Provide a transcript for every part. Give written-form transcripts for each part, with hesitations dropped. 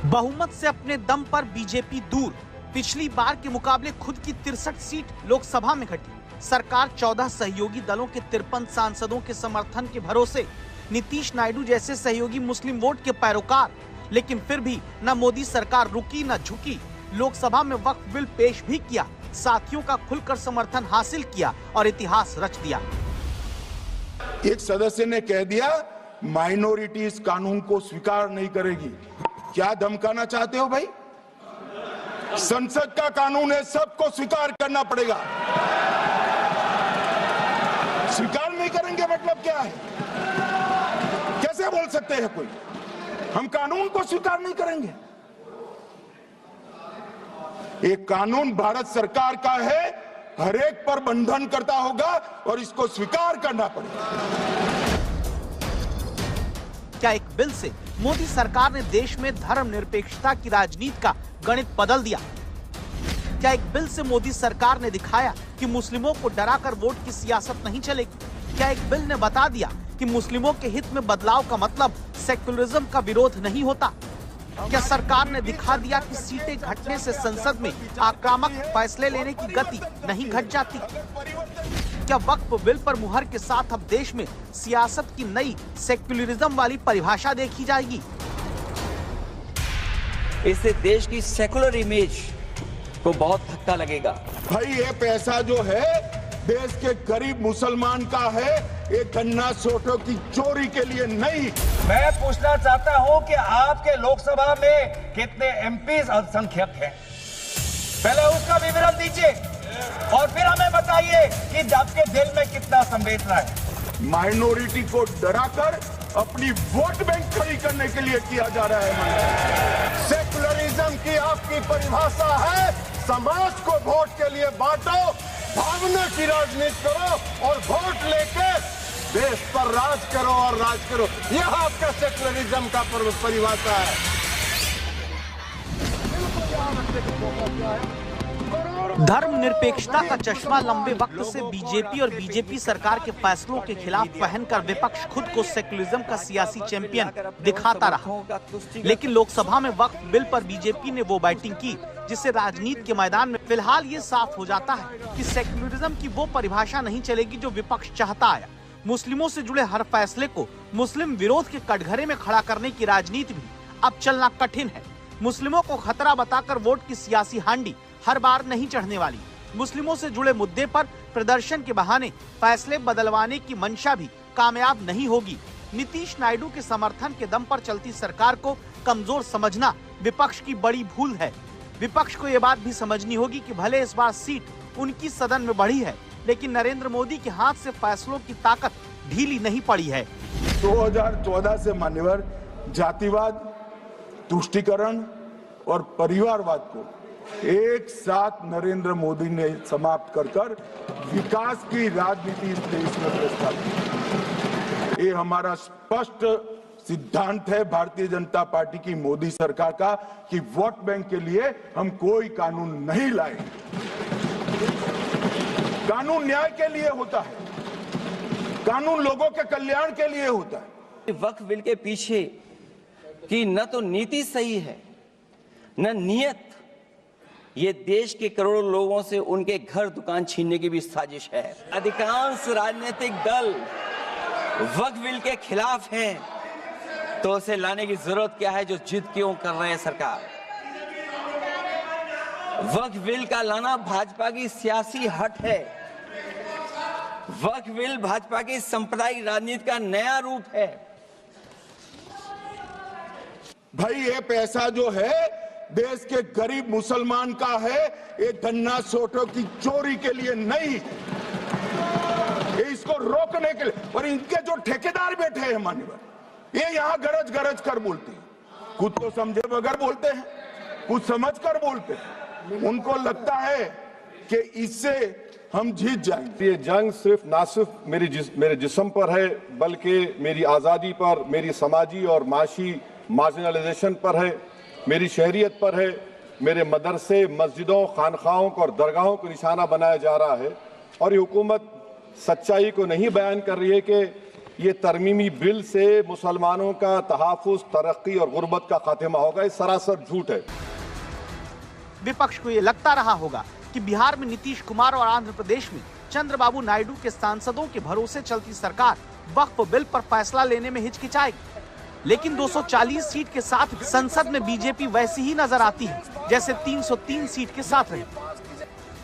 बहुमत से अपने दम पर बीजेपी दूर। पिछली बार के मुकाबले खुद की 63 सीट लोकसभा में घटी। सरकार 14 सहयोगी दलों के 53 सांसदों के समर्थन के भरोसे। नीतीश नायडू जैसे सहयोगी मुस्लिम वोट के पैरोकार। लेकिन फिर भी न मोदी सरकार रुकी न झुकी। लोकसभा में वक्फ बिल पेश भी किया, साथियों का खुलकर समर्थन हासिल किया और इतिहास रच दिया। एक सदस्य ने कह दिया माइनॉरिटी इस कानून को स्वीकार नहीं करेगी। क्या धमकाना चाहते हो भाई? संसद का कानून है, सबको स्वीकार करना पड़ेगा। स्वीकार नहीं करेंगे मतलब क्या है? कैसे बोल सकते हैं कोई हम कानून को स्वीकार नहीं करेंगे? एक कानून भारत सरकार का है, हर एक पर बंधन करता होगा और इसको स्वीकार करना पड़ेगा। क्या एक बिल से मोदी सरकार ने देश में धर्मनिरपेक्षता की राजनीति का गणित बदल दिया? क्या एक बिल से मोदी सरकार ने दिखाया कि मुस्लिमों को डराकर वोट की सियासत नहीं चलेगी? क्या एक बिल ने बता दिया कि मुस्लिमों के हित में बदलाव का मतलब सेक्युलरिज्म का विरोध नहीं होता? क्या सरकार ने दिखा दिया कि सीटें घटने से संसद में आक्रामक फैसले लेने की गति नहीं घट जाती? क्या वक्फ बिल पर मुहर के साथ अब देश में सियासत की नई सेक्युलरिज्म वाली परिभाषा देखी जाएगी? इससे देश की सेकुलर इमेज को बहुत धक्का लगेगा। भाई ये पैसा जो है देश के गरीब मुसलमान का है, ये गन्ना सोटों की चोरी के लिए नहीं। मैं पूछना चाहता हूं कि आपके लोकसभा में कितने एमपीज अल्पसंख्यक हैं? पहले उसका विवरण दीजिए और फिर हमें बताइए कि आपके दिल में कितना संवेदना है। माइनॉरिटी को डराकर अपनी वोट बैंक खड़ी करने के लिए किया जा रहा है। सेकुलरिज्म की आपकी परिभाषा है समाज को वोट के लिए बांटो, भावना की राजनीति करो और वोट लेके देश पर राज करो और राज करो। यह आपका सेकुलरिज्म का परिभाषा है। धर्मनिरपेक्षता का चश्मा लंबे वक्त से बीजेपी और बीजेपी सरकार के फैसलों के खिलाफ पहनकर विपक्ष खुद को सेकुलरिज्म का सियासी चैंपियन दिखाता रहा। लेकिन लोकसभा में वक्फ बिल पर बीजेपी ने वो बैटिंग की जिससे राजनीति के मैदान में फिलहाल ये साफ हो जाता है कि सेकुलरिज्म की वो परिभाषा नहीं चलेगी जो विपक्ष चाहता आया। मुस्लिमों से जुड़े हर फैसले को मुस्लिम विरोध के कटघरे में खड़ा करने की राजनीति भी अब चलना कठिन है। मुस्लिमों को खतरा बताकर वोट की सियासी हांडी हर बार नहीं चढ़ने वाली। मुस्लिमों से जुड़े मुद्दे पर प्रदर्शन के बहाने फैसले बदलवाने की मंशा भी कामयाब नहीं होगी। नीतीश नायडू के समर्थन के दम पर चलती सरकार को कमजोर समझना विपक्ष की बड़ी भूल है। विपक्ष को ये बात भी समझनी होगी कि भले इस बार सीट उनकी सदन में बढ़ी है, लेकिन नरेंद्र मोदी के हाथ से फैसलों की ताकत ढीली नहीं पड़ी है। 2014 से मान्यवर जातिवाद, तुष्टीकरण और परिवारवाद को एक साथ नरेंद्र मोदी ने समाप्त कर विकास की राजनीति इस देश में प्रस्तावित की। ये हमारा स्पष्ट सिद्धांत है भारतीय जनता पार्टी की, मोदी सरकार का, कि वोट बैंक के लिए हम कोई कानून नहीं लाएंगे। कानून न्याय के लिए होता है, कानून लोगों के कल्याण के लिए होता है। वक्फ बिल के पीछे की न तो नीति सही है न नियत। ये देश के करोड़ों लोगों से उनके घर दुकान छीनने की भी साजिश है। अधिकांश राजनीतिक दल वक्फ बिल के खिलाफ हैं, तो उसे लाने की जरूरत क्या है जो जिद क्यों कर रहे हैं सरकार? वक्फ बिल का लाना भाजपा की सियासी हट है। वक्फ बिल भाजपा की सांप्रदायिक राजनीति का नया रूप है। भाई ये पैसा जो है देश के गरीब मुसलमान का है, ये गन्ना सोटों की चोरी के लिए नहीं, ये इसको रोकने के लिए। और इनके जो ठेकेदार बैठे हैं मान्यवर, ये यहाँ गरज गरज कर बोलते हैं, खुद तो समझे बगैर बोलते हैं, कुछ समझ कर बोलते हैं। उनको लगता है कि इससे हम जीत जाएंगे। ये जंग सिर्फ ना सिर्फ मेरे जिस्म पर है, बल्कि मेरी आज़ादी पर, मेरी समाजी और माशी मार्जिनलाइजेशन पर है, मेरी शहरियत पर है, मेरे मदरसे, मस्जिदों, खानखाहों और दरगाहों को निशाना बनाया जा रहा है। और ये हुकूमत सच्चाई को नहीं बयान कर रही है कि ये तरमीमी बिल से मुसलमानों का तहफ़्फ़ुज़, तरक्की और गुर्बत का खात्मा होगा, ये सरासर झूठ है। विपक्ष को ये लगता रहा होगा कि बिहार में नीतीश कुमार और आंध्र प्रदेश में चंद्रबाबू नायडू के सांसदों के भरोसे चलती सरकार वक्फ बिल पर फैसला लेने में हिचकिचाएगी, लेकिन 240 सीट के साथ संसद में बीजेपी वैसी ही नजर आती है जैसे 303 सीट के साथ रही।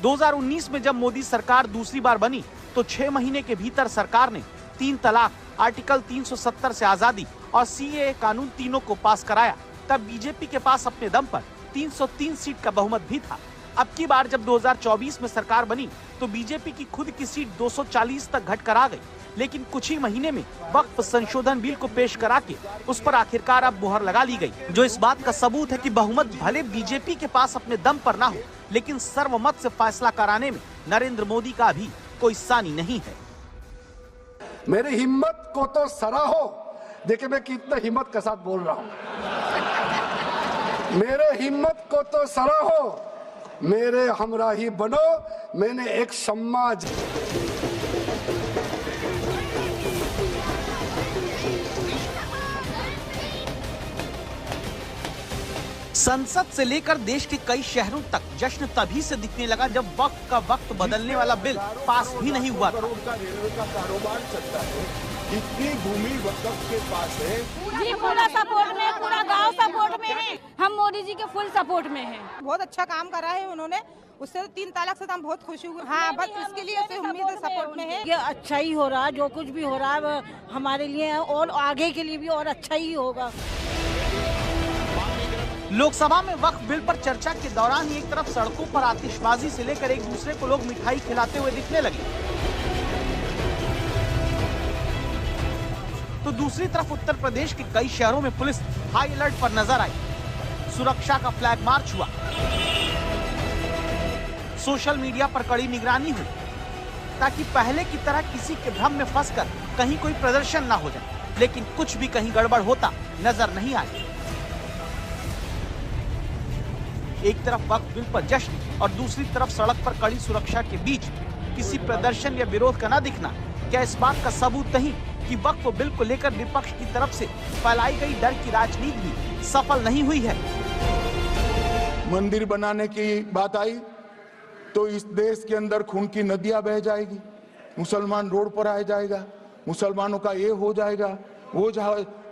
2019 में जब मोदी सरकार दूसरी बार बनी तो 6 महीने के भीतर सरकार ने 3 तलाक, आर्टिकल 370 से आजादी और सीएए कानून तीनों को पास कराया। तब बीजेपी के पास अपने दम पर 303 सीट का बहुमत भी था। अब की बार जब 2024 में सरकार बनी तो बीजेपी की खुद की सीट 240 तक घट कर आ गई, लेकिन कुछ ही महीने में वक्फ संशोधन बिल को पेश करा के उस पर आखिरकार अब मुहर लगा ली गई, जो इस बात का सबूत है कि बहुमत भले बीजेपी के पास अपने दम पर ना हो, लेकिन सर्वमत से फैसला कराने में नरेंद्र मोदी का भी कोई सानी नहीं है। मेरी हिम्मत को तो सराहो। देखिए मैं कितना हिम्मत के साथ बोल रहा हूं। मेरे हिम्मत को तो सराहो, मेरे हमराही बनो। मैंने एक समाज संसद से लेकर देश के कई शहरों तक जश्न तभी से दिखने लगा जब वक्त का वक्त बदलने वाला बिल पास भी नहीं हुआ था। करोड़ का रेलवे का कारोबार चलता है, इतनी भूमि वक्फ के पास है। जी पूरा सपोर्ट में, पूरा गांव सपोर्ट में है। हम मोदी जी के फुल सपोर्ट में हैं। बहुत अच्छा काम करा है उन्होंने। उससे 3 तलाक से हम बहुत खुश हुए। हाँ, बस इसके लिए उसे उम्मीद है, सपोर्ट में है। ये अच्छा ही हो रहा है, जो कुछ भी हो रहा है हमारे लिए और आगे के लिए भी और अच्छा ही होगा। लोकसभा में वक्फ बिल पर चर्चा के दौरान ही एक तरफ सड़कों पर आतिशबाजी से लेकर एक दूसरे को लोग मिठाई खिलाते हुए दिखने लगे, तो दूसरी तरफ उत्तर प्रदेश के कई शहरों में पुलिस हाई अलर्ट पर नजर आई। सुरक्षा का फ्लैग मार्च हुआ, सोशल मीडिया पर कड़ी निगरानी हुई ताकि पहले की तरह किसी के भ्रम में फंसकर कहीं कोई प्रदर्शन ना हो जाए, लेकिन कुछ भी कहीं गड़बड़ होता नजर नहीं आया। एक तरफ वक्फ बिल पर जश्न और दूसरी तरफ सड़क पर कड़ी सुरक्षा के बीच किसी प्रदर्शन या विरोध का न दिखना क्या इस बात का सबूत नहीं कि वक्फ बिल को लेकर विपक्ष की तरफ से फैलाई गई डर की राजनीति भी सफल नहीं हुई है? मंदिर बनाने की बात आई तो इस देश के अंदर खून की नदियां बह जाएगी, मुसलमान रोड पर आ जाएगा, मुसलमानों का ये हो जाएगा, वो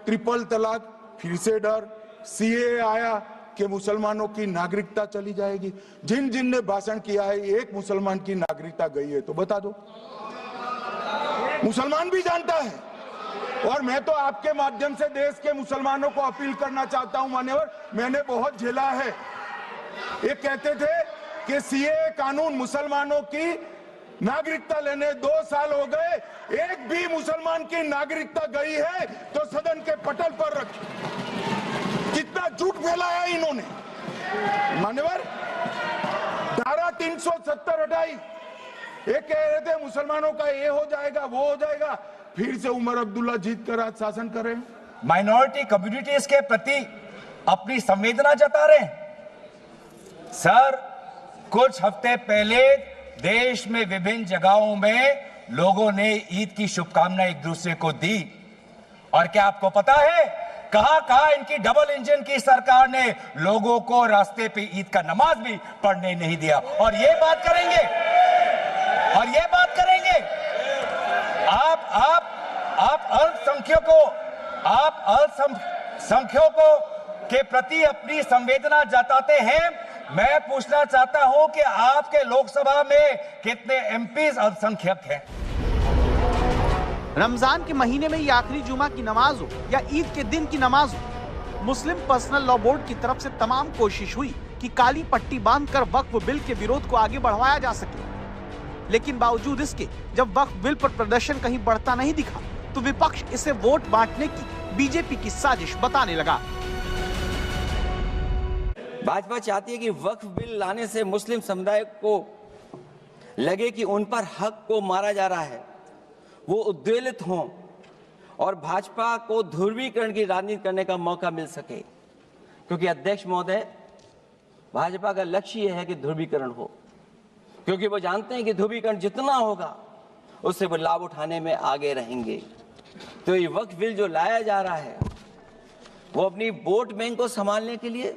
ट्रिपल तलाक, फिर से डर, सीए आया कि मुसलमानों की नागरिकता चली जाएगी। जिन जिन ने भाषण किया है एक मुसलमान की नागरिकता गई है तो बता दो। मुसलमान भी जानता है, और मैं तो आपके माध्यम से देश के मुसलमानों को अपील करना चाहता हूं मान्यवर, मैंने बहुत झेला है। ये कहते थे कि सीए कानून मुसलमानों की नागरिकता लेने 2 साल हो गए, एक भी मुसलमान की नागरिकता गई है तो सदन के पटल पर रखी। कितना झूठ फैलाया इन्होंने मान्यवर। धारा 370 हटाई, ये कह रहे थे मुसलमानों का ये हो जाएगा वो हो जाएगा, फिर से उमर अब्दुल्ला जीत कर आज शासन कर रहे हैं। माइनॉरिटी कम्युनिटीज के प्रति अपनी संवेदना जता रहे हैं। सर, कुछ हफ्ते पहले देश में विभिन्न जगहों में लोगों ने ईद की शुभकामनाएं एक दूसरे को दी, और क्या आपको पता है कहां इनकी डबल इंजन की सरकार ने लोगों को रास्ते पे ईद का नमाज भी पढ़ने नहीं दिया। और ये बात करेंगे, और ये बात करेंगे। आप अल्पसंख्यकों के प्रति अपनी संवेदना जताते हैं। मैं पूछना चाहता हूं कि आपके लोकसभा में कितने एमपीज अल्पसंख्यक हैं? रमजान के महीने में ये आखिरी जुमा की नमाज हो या ईद के दिन की नमाज हो, मुस्लिम पर्सनल लॉ बोर्ड की तरफ से तमाम कोशिश हुई कि काली पट्टी बांधकर वक्फ बिल के विरोध को आगे बढ़वाया जा सके, लेकिन बावजूद इसके जब वक्फ बिल पर प्रदर्शन कहीं बढ़ता नहीं दिखा तो विपक्ष इसे वोट बांटने की बीजेपी की साजिश बताने लगा। भाजपा चाहती है कि वक्फ बिल लाने से मुस्लिम समुदाय को लगे कि उन पर हक को मारा जा रहा है, वो उद्वेलित हों और भाजपा को ध्रुवीकरण की राजनीति करने का मौका मिल सके, क्योंकि अध्यक्ष महोदय, भाजपा का लक्ष्य यह है कि ध्रुवीकरण हो, क्योंकि वो जानते हैं कि ध्रुवीकरण जितना होगा उससे वो लाभ उठाने में आगे रहेंगे। तो ये वक्फ बिल जो लाया जा रहा है वो अपनी वोट बैंक को संभालने के लिए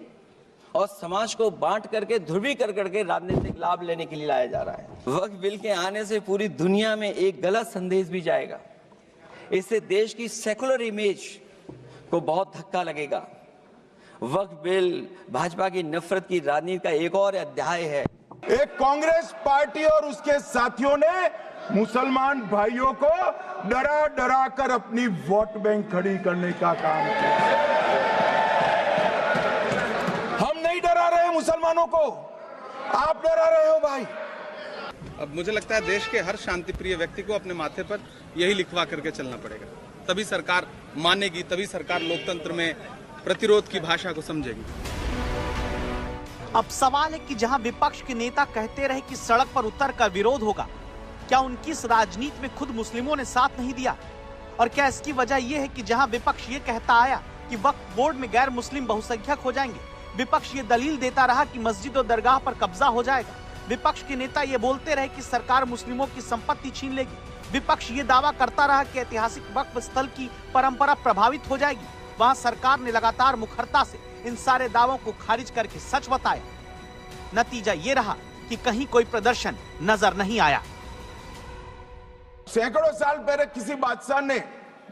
और समाज को बांट करके ध्रुवीकरण करके राजनीतिक लाभ लेने के लिए लाया जा रहा है। वक्फ बिल के आने से पूरी दुनिया में एक गलत संदेश भी जाएगा। इससे देश की सेकुलर इमेज को बहुत धक्का लगेगा। वक्फ बिल भाजपा की नफरत की राजनीति का एक और अध्याय है। एक कांग्रेस पार्टी और उसके साथियों ने मुसलमान भाइयों को डरा डरा कर अपनी वोट बैंक खड़ी करने का काम किया। हम नहीं डरा रहे मुसलमानों को, आप डरा रहे हो भाई। अब मुझे लगता है देश के हर शांतिप्रिय व्यक्ति को अपने माथे पर यही लिखवा करके चलना पड़ेगा, तभी सरकार मानेगी, तभी सरकार लोकतंत्र में प्रतिरोध की भाषा को समझेगी। अब सवाल है कि जहां विपक्ष के नेता कहते रहे कि सड़क पर उतर कर विरोध होगा, क्या उनकी इस राजनीति में खुद मुस्लिमों ने साथ नहीं दिया? और क्या इसकी वजह यह है कि जहां विपक्ष ये कहता आया कि वक्फ बोर्ड में गैर मुस्लिम बहुसंख्यक हो जाएंगे, विपक्ष ये दलील देता रहा कि मस्जिद और दरगाह पर कब्जा हो जाएगा। विपक्ष के नेता ये बोलते रहे कि सरकार मुस्लिमों की संपत्ति छीन लेगी। विपक्ष ये दावा करता रहा कि ऐतिहासिक वक्फ स्थल की परंपरा प्रभावित हो जाएगी। वहां सरकार ने लगातार मुखरता से इन सारे दावों को खारिज करके सच बताया। नतीजा ये रहा कि कहीं कोई प्रदर्शन नजर नहीं आया। सैकड़ों साल पहले किसी बादशाह ने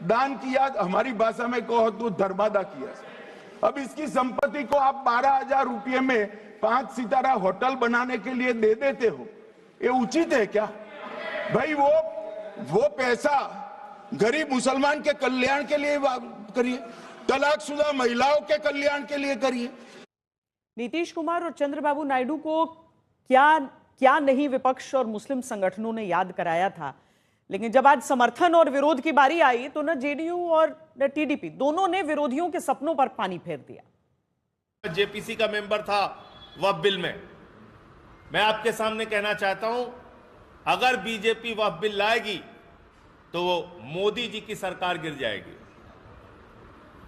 दान किया, हमारी भाषा में कहो तो धर्मादा किया। अब इसकी संपत्ति को आप 12,000 रुपये में 5 सितारा होटल बनाने के लिए दे देते हो, ये उचित है क्या भाई? वो पैसा गरीब मुसलमान के कल्याण के लिए करिए, तलाकशुदा महिलाओं के कल्याण के लिए करिए। नीतीश कुमार और चंद्रबाबू नायडू को क्या नहीं विपक्ष और मुस्लिम संगठनों ने याद कराया था, लेकिन जब आज समर्थन और विरोध की बारी आई तो न जेडीयू और न टीडीपी दोनों ने विरोधियों के सपनों पर पानी फेर दिया। जेपीसी का मेंबर था वक्फ बिल में। मैं आपके सामने कहना चाहता हूं, अगर बीजेपी वक्फ बिल लाएगी तो मोदी जी की सरकार गिर जाएगी।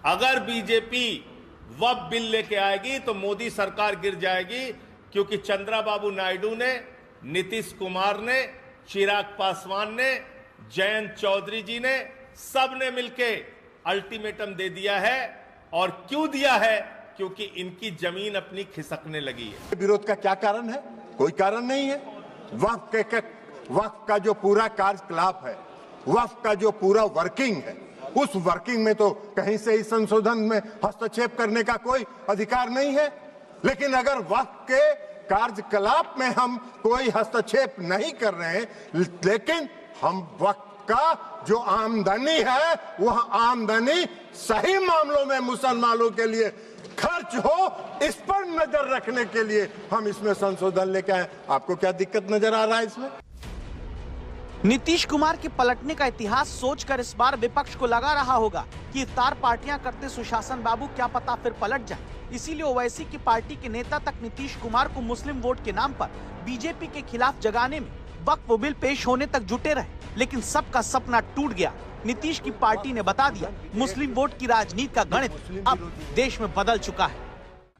अगर बीजेपी वक्फ बिल लेके आएगी तो मोदी सरकार गिर जाएगी, क्योंकि चंद्रबाबू नायडू ने, नीतीश कुमार ने, चिराग पासवान ने, जयंत चौधरी जी ने, सब ने मिलके अल्टीमेटम दे दिया है। और क्यों दिया है? क्योंकि इनकी जमीन अपनी खिसकने लगी है। विरोध का क्या कारण है? कोई कारण नहीं है। वक्फ का जो पूरा कार्यकलाप है, वक्फ का जो पूरा वर्किंग है, उस वर्किंग में तो कहीं से इस संशोधन में हस्तक्षेप करने का कोई अधिकार नहीं है। लेकिन अगर वक्फ के कार्यकलाप में हम कोई हस्तक्षेप नहीं कर रहे हैं, लेकिन हम वक्फ का जो आमदनी है वह आमदनी सही मामलों में मुसलमानों के लिए खर्च हो, इस पर नजर रखने के लिए हम इसमें संशोधन लेके आए। आपको क्या दिक्कत नजर आ रहा है इसमें? नीतीश कुमार के पलटने का इतिहास सोचकर इस बार विपक्ष को लगा रहा होगा कि इफ्तार पार्टियां करते सुशासन बाबू क्या पता फिर पलट जाए। इसीलिए ओवैसी की पार्टी के नेता तक नीतीश कुमार को मुस्लिम वोट के नाम पर बीजेपी के खिलाफ जगाने में वक्फ बिल पेश होने तक जुटे रहे, लेकिन सबका सपना टूट गया। नीतीश की पार्टी ने बता दिया, मुस्लिम वोट की राजनीति का गणित अब देश में बदल चुका है।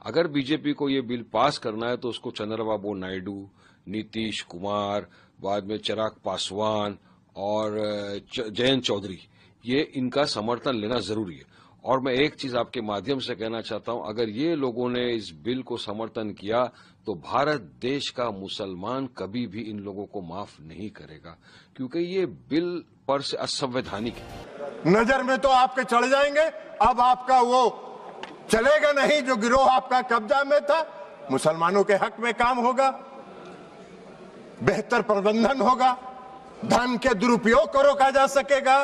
अगर बीजेपी को ये बिल पास करना है तो उसको चंद्रबाबू नायडू, नीतीश कुमार, बाद में चिराग पासवान और जयंत चौधरी, ये इनका समर्थन लेना जरूरी है। और मैं एक चीज आपके माध्यम से कहना चाहता हूं, अगर ये लोगों ने इस बिल को समर्थन किया तो भारत देश का मुसलमान कभी भी इन लोगों को माफ नहीं करेगा, क्योंकि ये बिल पर से असंवैधानिक है। नजर में तो आपके चढ़ जाएंगे, अब आपका वो चलेगा नहीं जो गिरोह आपका कब्जा में था। मुसलमानों के हक में काम होगा, बेहतर प्रबंधन होगा, धन के दुरुपयोग को रोका जा सकेगा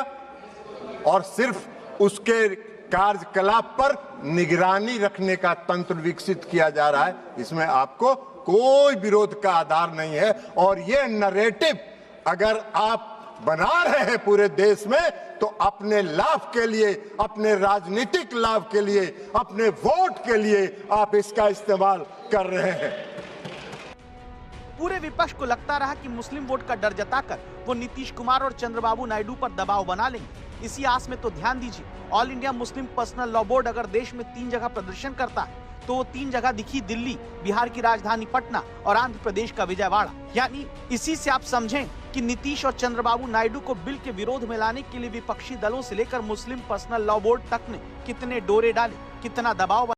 और सिर्फ उसके कार्यकलाप पर निगरानी रखने का तंत्र विकसित किया जा रहा है। इसमें आपको कोई विरोध का आधार नहीं है। और ये नरेटिव अगर आप बना रहे हैं पूरे देश में तो अपने लाभ के लिए, अपने राजनीतिक लाभ के लिए, अपने वोट के लिए आप इसका इस्तेमाल कर रहे हैं। पूरे विपक्ष को लगता रहा कि मुस्लिम वोट का डर जताकर वो नीतीश कुमार और चंद्रबाबू नायडू पर दबाव बना लेंगे। इसी आस में तो ध्यान दीजिए, all India Muslim personal law board अगर देश में 3 जगह प्रदर्शन करता है तो वो 3 जगह दिखी दिल्ली, बिहार की राजधानी पटना और आंध्र प्रदेश का विजयवाड़ा। यानी इसी से आप समझें कि नीतीश और चंद्रबाबू नायडू को बिल के विरोध में लाने के लिए विपक्षी दलों से लेकर मुस्लिम पर्सनल लॉ बोर्ड तक ने कितने डोरे डाले, कितना दबाव